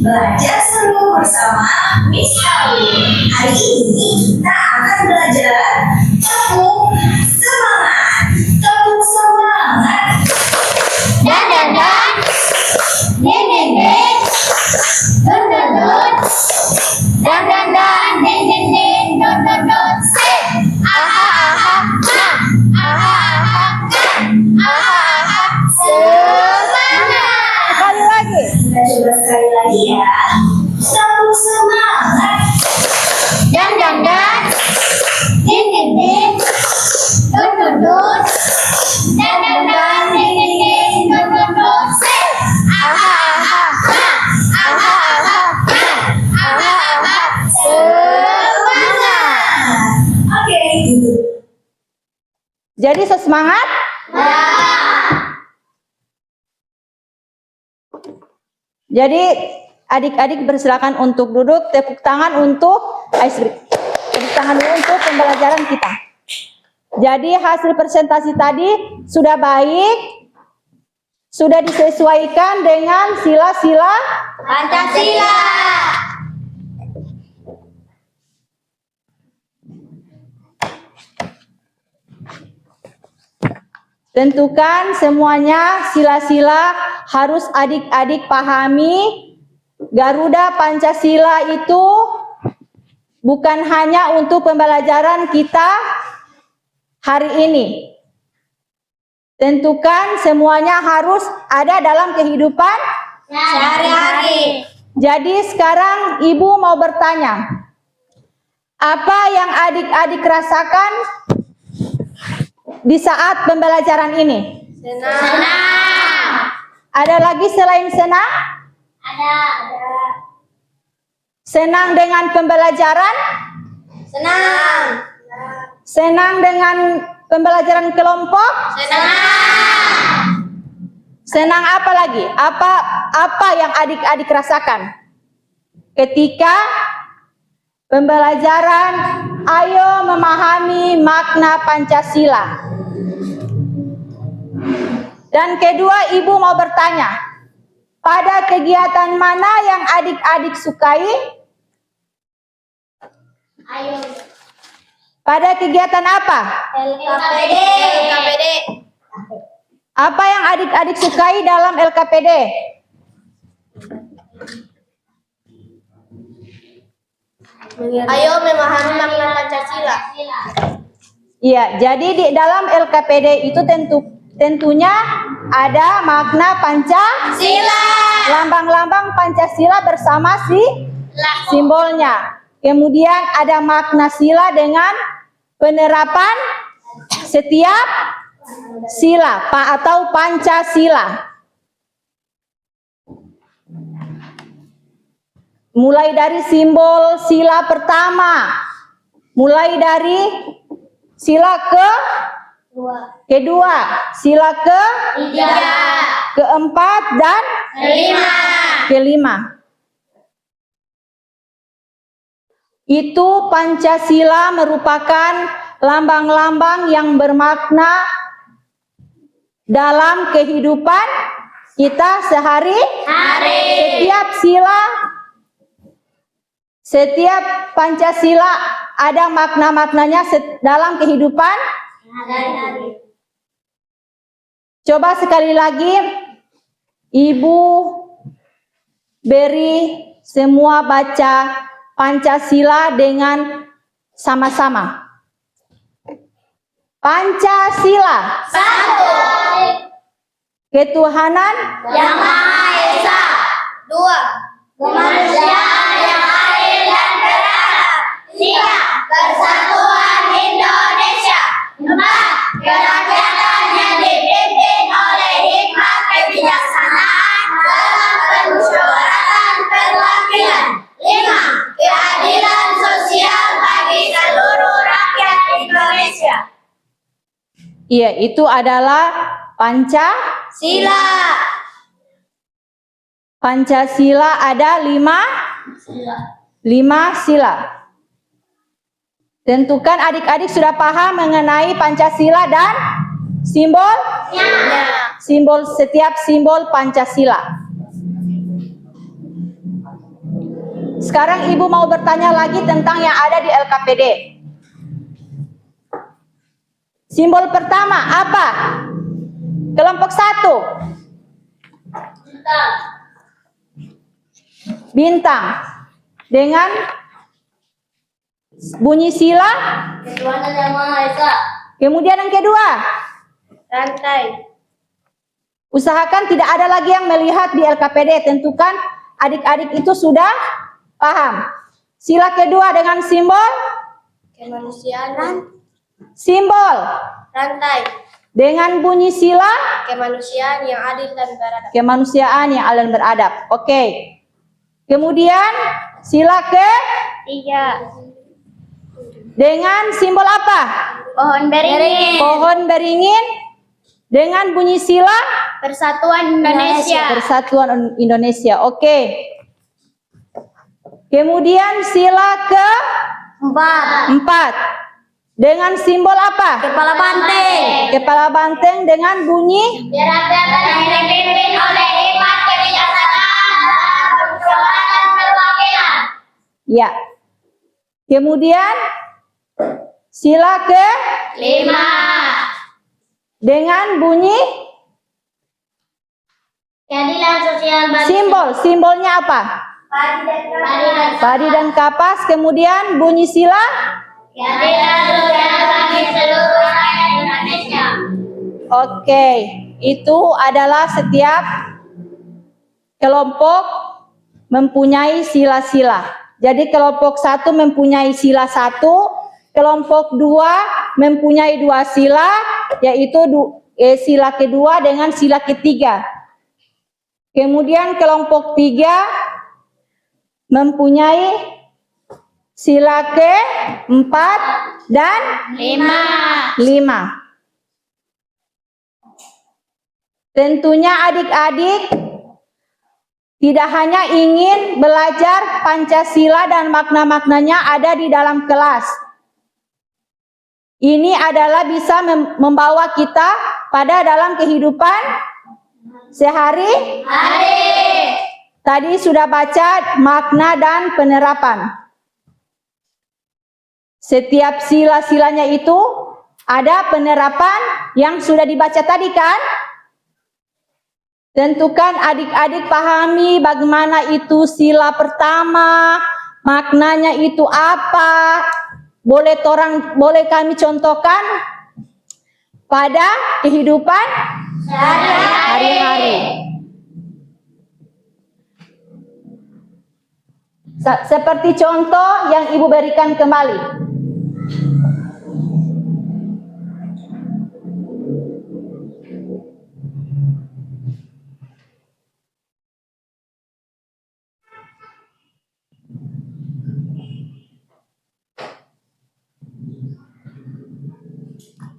belajar seru bersama Miss Ali. Hari ini kita akan belajar tepuk semangat. Tepuk semangat. Dan. lagi ya. Sambung semangat. Dan dan dan, din din din, dun dun dun, dan dan dan, din din din, dun dun dun, say, aha aha ha, aha aha ha, aha aha, semangat. Oke, gitu. Jadi sesemangat? Jadi adik-adik bersilakan untuk duduk, tepuk tangan untuk tepuk tangan dulu untuk pembelajaran kita. Jadi hasil presentasi tadi sudah baik, sudah disesuaikan dengan sila-sila Pancasila. Tentukan semuanya sila-sila harus adik-adik pahami. Garuda Pancasila itu bukan hanya untuk pembelajaran kita hari ini. Tentukan semuanya harus ada dalam kehidupan Sehari-hari. Jadi sekarang Ibu mau bertanya, apa yang adik-adik rasakan di saat pembelajaran ini? Senang. Ada lagi selain senang? Ada. Senang dengan pembelajaran? Senang. Senang dengan pembelajaran kelompok? Senang. Senang apa lagi? Apa yang adik-adik rasakan ketika pembelajaran ayo memahami makna Pancasila? Dan kedua, Ibu mau bertanya, pada kegiatan mana yang adik-adik sukai? Ayo. Pada kegiatan apa? LKPD. Apa yang adik-adik sukai dalam LKPD? Ayo memahami makna Pancasila. Iya, jadi di dalam LKPD itu tentunya ada makna Sila. lambang-lambang Pancasila bersama simbolnya. Kemudian ada makna sila dengan penerapan setiap sila atau Pancasila. Mulai dari simbol sila pertama, mulai dari sila kedua, sila keempat dan kelima. Itu Pancasila merupakan lambang-lambang yang bermakna dalam kehidupan kita sehari-hari. Setiap Pancasila ada makna-maknanya dalam kehidupan. Coba sekali lagi Ibu beri semua baca Pancasila dengan sama-sama. Pancasila. Satu. Ketuhanan Yang Maha Esa. Dua. Kemanusiaan yang adil dan beradab. Tiga. Persatuan Indonesia. Empat. Kerakyatan yang dipimpin oleh hikmat kebijaksanaan dalam permusyawaratan perwakilan. Lima. Keadilan sosial bagi seluruh rakyat Indonesia. Iya, itu adalah Sila. Pancasila ada lima sila. Tentukan adik-adik sudah paham mengenai Pancasila dan setiap simbol Pancasila. Sekarang Ibu mau bertanya lagi tentang yang ada di LKPD. Simbol pertama apa? Kelompok 1. Bintang. Dengan bunyi sila. Ketuhanan Yang Maha Esa. Kemudian yang kedua. Rantai. Usahakan tidak ada lagi yang melihat di LKPD. Tentukan adik-adik itu sudah paham. Sila kedua dengan simbol? Kemanusiaan. Simbol. Rantai. Dengan bunyi sila? Kemanusiaan yang adil dan beradab. Kemanusiaan yang adil dan beradab. Oke. Kemudian sila ke? 3. Dengan simbol apa? Pohon beringin. Pohon beringin. Dengan bunyi sila? Persatuan Indonesia. Persatuan Indonesia. Oke. Kemudian sila ke? 4. Dengan simbol apa? Kepala banteng. Kepala banteng dengan bunyi? Rakyat yang dipimpin oleh hikmat kebijaksanaan dalam permusyawaratan perwakilan. Ya. Kemudian sila ke? 5. Dengan bunyi? Keadilan sosial bagi Simbolnya apa? Padi dan kapas. Kemudian bunyi sila? keadilan sosial bagi seluruh rakyat Indonesia. Oke, itu adalah setiap kelompok mempunyai sila-sila. Jadi kelompok 1 mempunyai sila 1, kelompok 2 mempunyai 2 sila, yaitu sila kedua dengan sila ketiga. Kemudian kelompok 3 mempunyai sila ke-4 dan 5. Tentunya adik-adik tidak hanya ingin belajar Pancasila dan makna-maknanya ada di dalam kelas. Ini adalah bisa membawa kita pada dalam kehidupan sehari-hari. Tadi sudah baca makna dan penerapan. Setiap sila-silanya itu ada penerapan yang sudah dibaca tadi kan? Tentukan adik-adik pahami bagaimana itu sila pertama, maknanya itu apa. Boleh kami contohkan pada kehidupan hari-hari. Seperti contoh yang Ibu berikan kembali.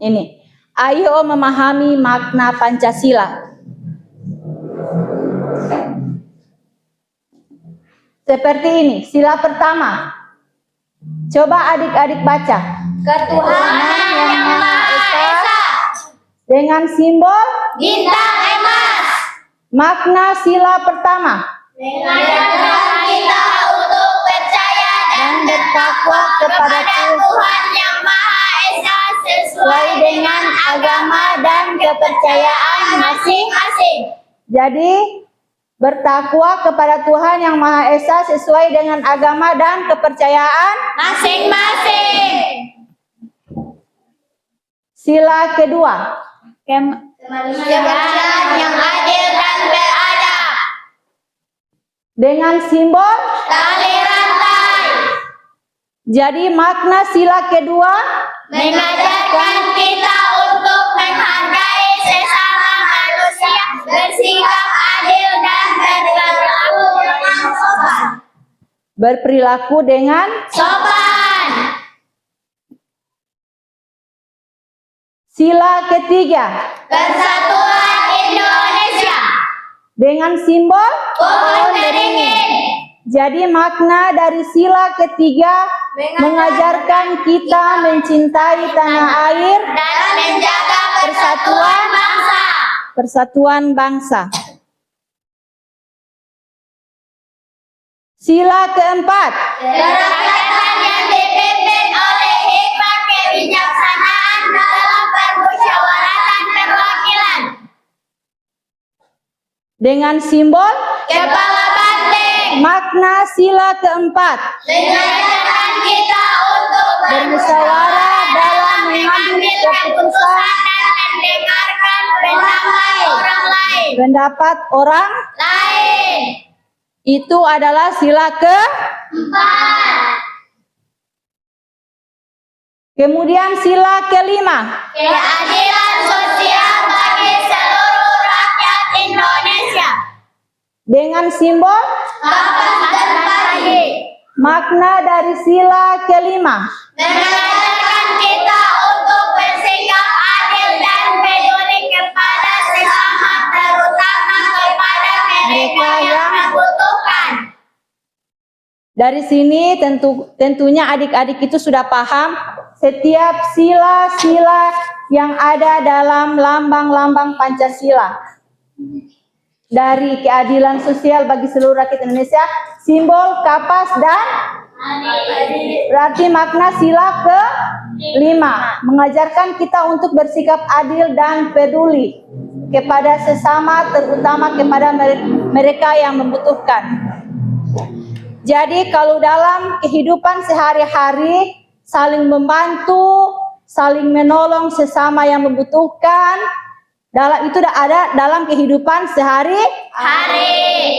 Ini, ayo memahami makna Pancasila. Seperti ini, sila pertama. Coba adik-adik baca. Ketuhanan yang Maha Esa. Dengan simbol Bintang emas. makna sila pertama. Mengajarkan kita untuk percaya dan bertakwa kepada Tuhan yang Maha Esa sesuai dengan agama dan kepercayaan masing-masing. Jadi, bertakwa kepada Tuhan yang Maha Esa sesuai dengan agama dan kepercayaan Masing-masing. Sila kedua. Kemanusiaan yang adil dan beradab. Dengan simbol. Tali rantai. Jadi makna sila kedua Mengajarkan kita untuk menghargai sesama manusia, bersikap adil dan berperilaku dengan sopan. sila ketiga. Persatuan Indonesia. Dengan simbol Pohon beringin. Jadi makna dari sila ketiga mengajarkan kita mencintai tanah air, Dan menjaga persatuan bangsa. persatuan bangsa. Sila keempat. Kerakyatan yang dipimpin oleh hikmat kebijaksanaan dalam permusyawaratan perwakilan. Dengan simbol Kepala banteng. makna sila keempat. Mengajarkan kita untuk Bermusyawarah dalam mengambil keputusan dan mendengarkan pendapat orang lain. pendapat orang. Lain. Itu adalah sila Empat. Kemudian sila kelima. Keadilan sosial bagi seluruh rakyat Indonesia. Dengan simbol Kapas dan pagi. makna dari sila kelima. Mengajarkan kita untuk bersikap adil dan peduli kepada sesama, terutama kepada mereka yang membutuhkan. Dari sini tentunya adik-adik itu sudah paham setiap sila-sila yang ada dalam lambang-lambang Pancasila. Dari keadilan sosial bagi seluruh rakyat Indonesia, simbol kapas dan berarti makna sila kelima, mengajarkan kita untuk bersikap adil dan peduli kepada sesama, terutama kepada mereka yang membutuhkan. Jadi kalau dalam kehidupan sehari-hari saling membantu, saling menolong sesama yang membutuhkan, itu ada dalam kehidupan sehari-hari.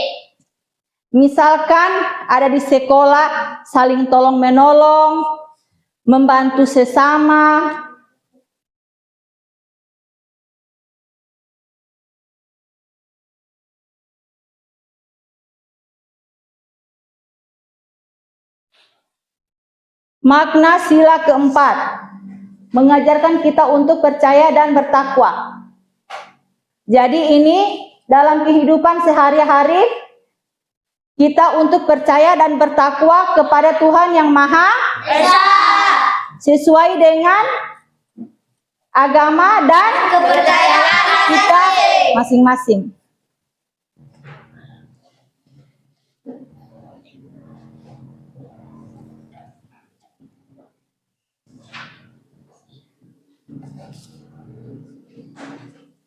Misalkan ada di sekolah, saling tolong menolong, membantu sesama. Makna sila keempat, mengajarkan kita untuk percaya dan bertakwa. Jadi ini dalam kehidupan sehari-hari, kita untuk percaya dan bertakwa kepada Tuhan Yang Maha Esa, sesuai dengan agama dan kepercayaan kita masing-masing.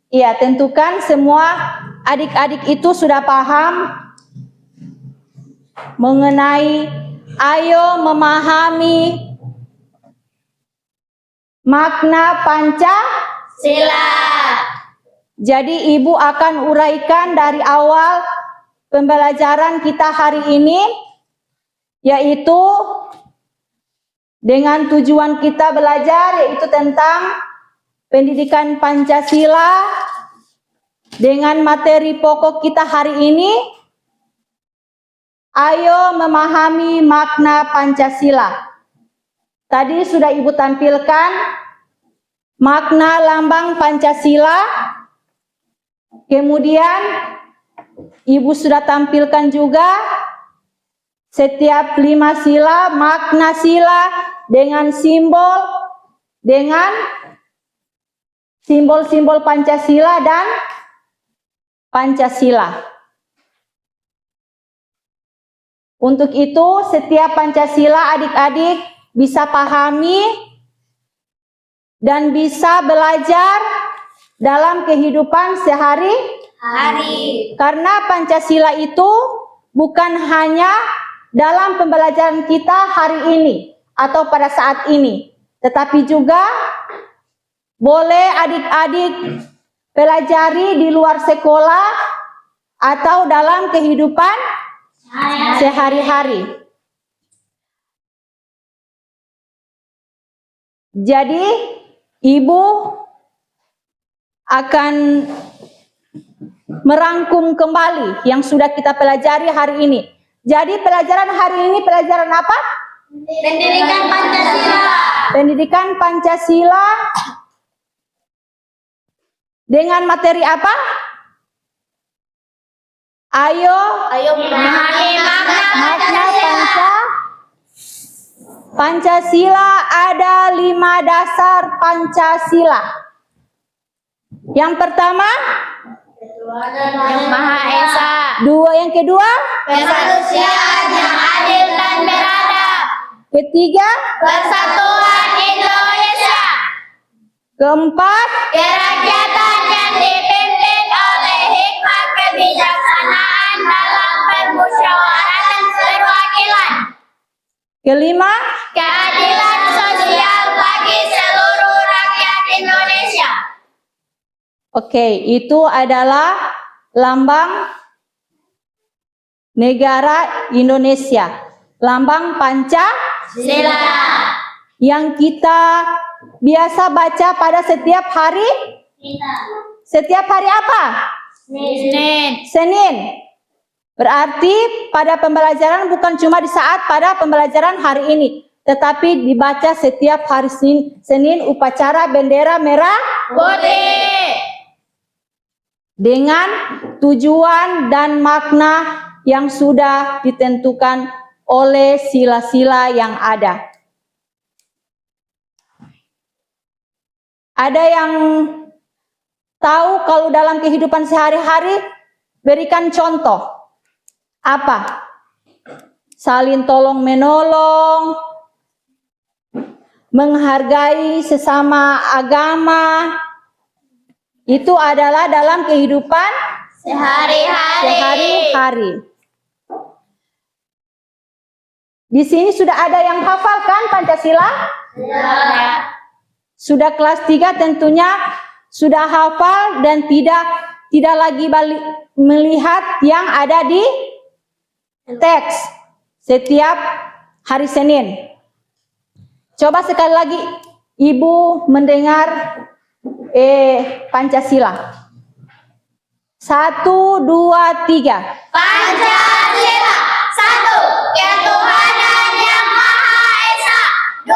Iya, tentukan semua adik-adik itu sudah paham mengenai ayo memahami makna Pancasila. Jadi ibu akan uraikan dari awal pembelajaran kita hari ini, yaitu dengan tujuan kita belajar yaitu tentang pendidikan Pancasila, dengan materi pokok kita hari ini, ayo memahami makna Pancasila. Tadi sudah ibu tampilkan makna lambang Pancasila, kemudian ibu sudah tampilkan juga setiap 5 sila, makna sila dengan simbol-simbol Pancasila dan Pancasila. Untuk itu setiap Pancasila adik-adik bisa pahami dan bisa belajar dalam kehidupan sehari-hari. Karena Pancasila itu bukan hanya dalam pembelajaran kita hari ini atau pada saat ini, tetapi juga boleh adik-adik pelajari di luar sekolah atau dalam kehidupan sehari-hari. Jadi, ibu akan merangkum kembali yang sudah kita pelajari hari ini. Jadi, pelajaran hari ini pelajaran apa? Pendidikan Pancasila. Pendidikan Pancasila dengan materi apa? Ayo memahami makna Pancasila. Pancasila ada 5 dasar Pancasila. Yang pertama, Yang Maha Esa. yang kedua, Kemanusiaan yang adil dan beradab. ketiga, Persatuan Indonesia. keempat, Kerakyatan yang dipimpin oleh hikmah kebijaksanaan dalam permusyawaratan perwakilan. kelima, Keadilan sosial bagi seluruh rakyat Indonesia. Oke, itu adalah lambang negara Indonesia. Lambang Pancasila yang kita biasa baca pada setiap hari. Setiap hari apa? Senin. Berarti pada pembelajaran bukan cuma di saat pada pembelajaran hari ini, tetapi dibaca setiap hari Senin upacara bendera merah Putih. dengan tujuan dan makna yang sudah ditentukan oleh sila-sila yang ada. Ada yang tahu kalau dalam kehidupan sehari-hari, berikan contoh. Apa? Saling tolong menolong, menghargai sesama agama, itu adalah dalam kehidupan sehari-hari. Di sini sudah ada yang hafal kan Pancasila? Sudah kelas 3 tentunya sudah hafal dan tidak lagi melihat yang ada di teks setiap hari Senin. Coba sekali lagi Ibu mendengar Pancasila. 1, 2, 3. Pancasila. 1. Ketuhanan yang Maha Esa. 2.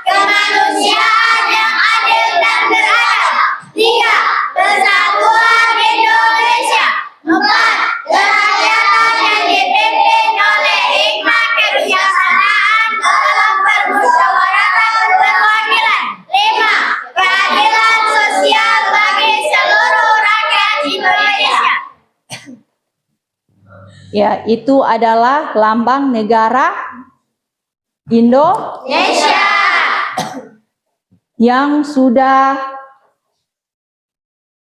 Kemanusiaan yang adil dan beradab. 3. Persatuan Indonesia. 4. Kerakyatan yang dipimpin oleh hikmat kebijaksanaan dalam permusyawaratan perwakilan. 5. Keadilan sosial bagi seluruh rakyat Indonesia. Ya, itu adalah lambang negara Indonesia. yang sudah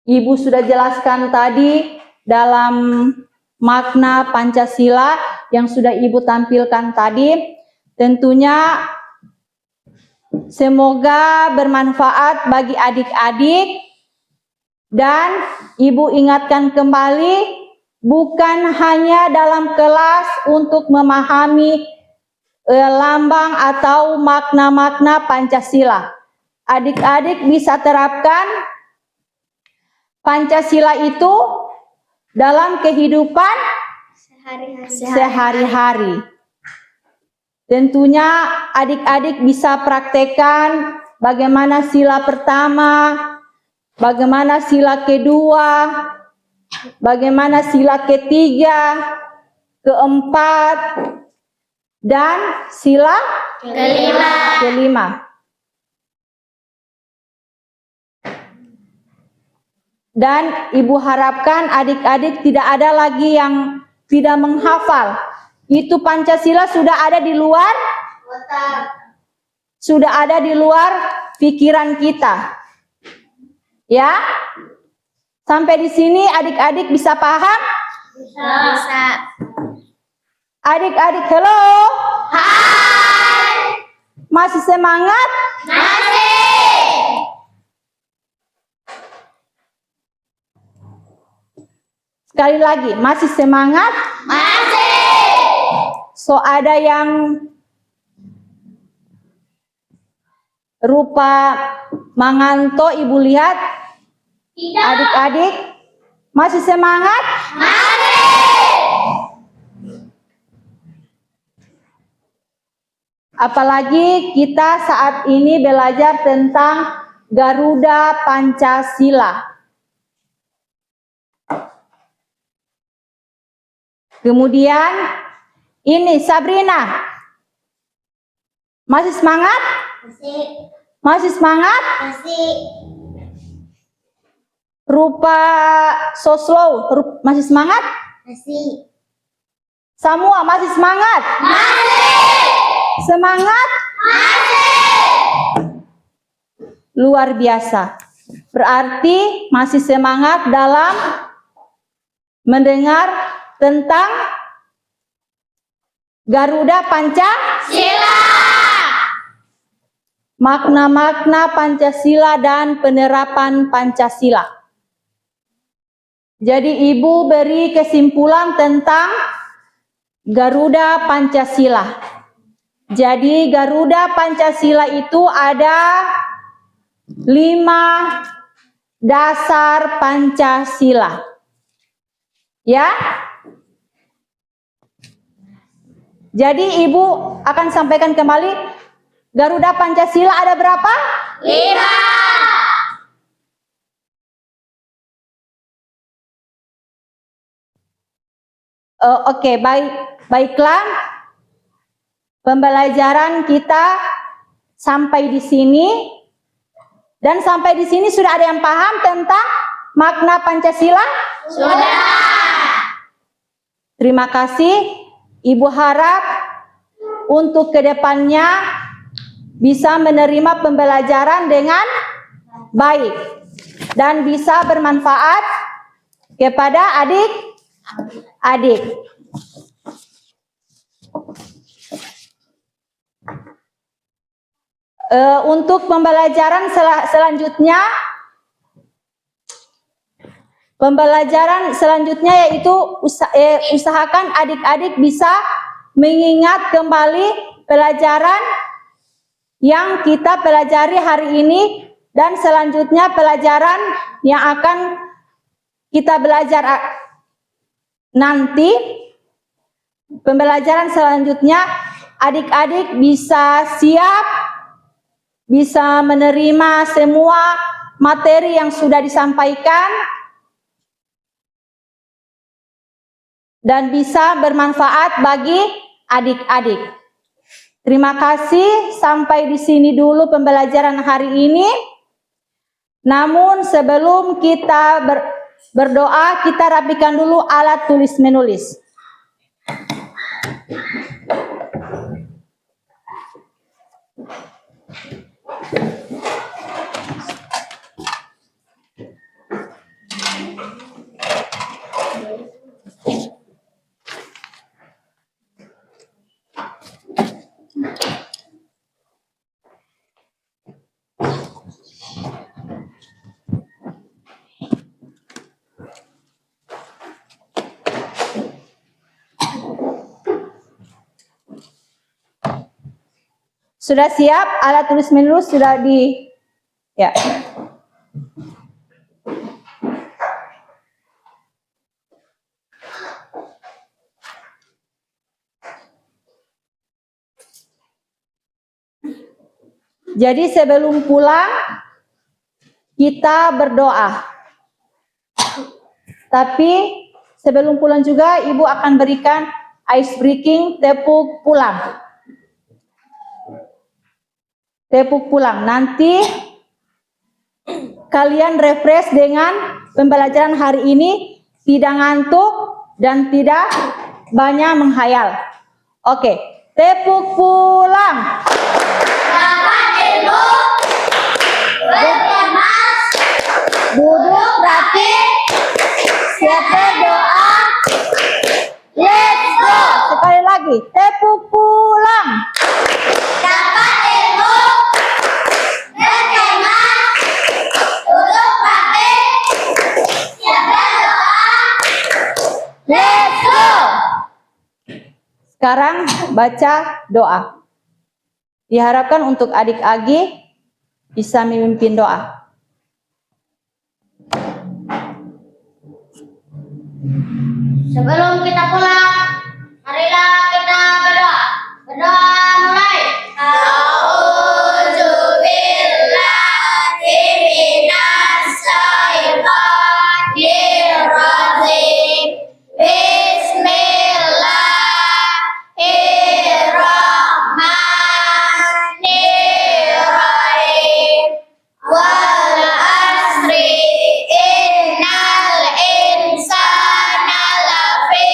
Ibu sudah jelaskan tadi dalam makna Pancasila yang sudah Ibu tampilkan tadi. Tentunya semoga bermanfaat bagi adik-adik dan Ibu ingatkan kembali, bukan hanya dalam kelas untuk memahami lambang atau makna-makna Pancasila. Adik-adik bisa terapkan Pancasila itu dalam kehidupan sehari-hari. Tentunya adik-adik bisa praktekkan bagaimana sila pertama, bagaimana sila kedua, bagaimana sila ketiga, keempat, dan sila kelima. Dan Ibu harapkan adik-adik tidak ada lagi yang tidak menghafal. Itu Pancasila sudah ada di luar, sudah ada di luar pikiran kita. Ya? Sampai di sini adik-adik bisa paham? Bisa. Adik-adik, halo. Hai. Masih semangat? Masih. Sekali lagi, masih semangat? Masih. So ada yang rupa manganto, Ibu lihat? Tidak. Adik-adik, masih semangat? Masih. Apalagi kita saat ini belajar tentang Garuda Pancasila. Kemudian ini Sabrina. Masih semangat? Masih. Masih semangat? Masih. Rupa so slow, masih semangat? Masih. Semua masih semangat? Masih. Semangat? Masih. Luar biasa. Berarti masih semangat dalam mendengar tentang Garuda Pancasila. makna-makna Pancasila dan penerapan Pancasila. Jadi Ibu beri kesimpulan tentang Garuda Pancasila. Jadi Garuda Pancasila itu ada 5 dasar Pancasila. Ya. Jadi Ibu akan sampaikan kembali, Garuda Pancasila ada berapa? 5. Oke, baiklah. Pembelajaran kita sampai di sini. Dan sampai di sini sudah ada yang paham tentang makna Pancasila? Sudah. Terima kasih. Ibu harap untuk kedepannya bisa menerima pembelajaran dengan baik dan bisa bermanfaat kepada adik-adik. Untuk pembelajaran selanjutnya yaitu usahakan adik-adik bisa mengingat kembali pelajaran yang kita pelajari hari ini dan selanjutnya pelajaran yang akan kita belajar nanti. Pembelajaran selanjutnya adik-adik bisa siap, bisa menerima semua materi yang sudah disampaikan dan bisa bermanfaat bagi adik-adik. Terima kasih, sampai di sini dulu pembelajaran hari ini. Namun sebelum kita berdoa, kita rapikan dulu alat tulis menulis. Sudah siap? Alat tulis menulis sudah ya. Jadi sebelum pulang kita berdoa. Tapi sebelum pulang juga Ibu akan berikan ice breaking, tepuk pulang. Tepuk pulang. Nanti kalian refresh dengan pembelajaran hari ini, tidak ngantuk dan tidak banyak menghayal. Oke, tepuk pulang. Dapat ilmu. Berkemas. Duduk rapi. Siap berdoa. Let's go. Sekali lagi, tepuk pulang. Dapat ilmu. Berkemas. Duduk rapi. Siap berdoa. Let's go. Sekarang baca doa. Diharapkan untuk adik-adik bisa memimpin doa. Sebelum kita pulang, marilah kita berdoa. Berdoa mulai. A'udzubillahi minasyaitonir rajim. Bismillahirrahmanirrahim. Wal asri innal insana lafi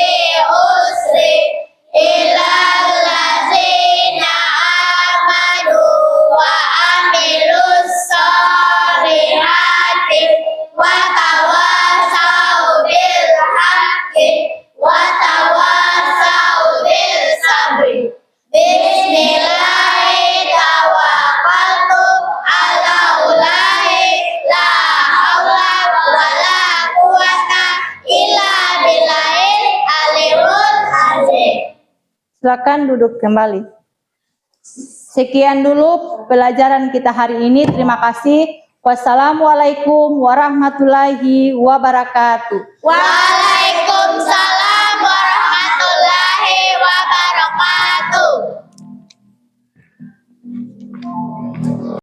Silakan duduk kembali. Sekian dulu pelajaran kita hari ini. Terima kasih. Wassalamualaikum warahmatullahi wabarakatuh. Waalaikumsalam warahmatullahi wabarakatuh.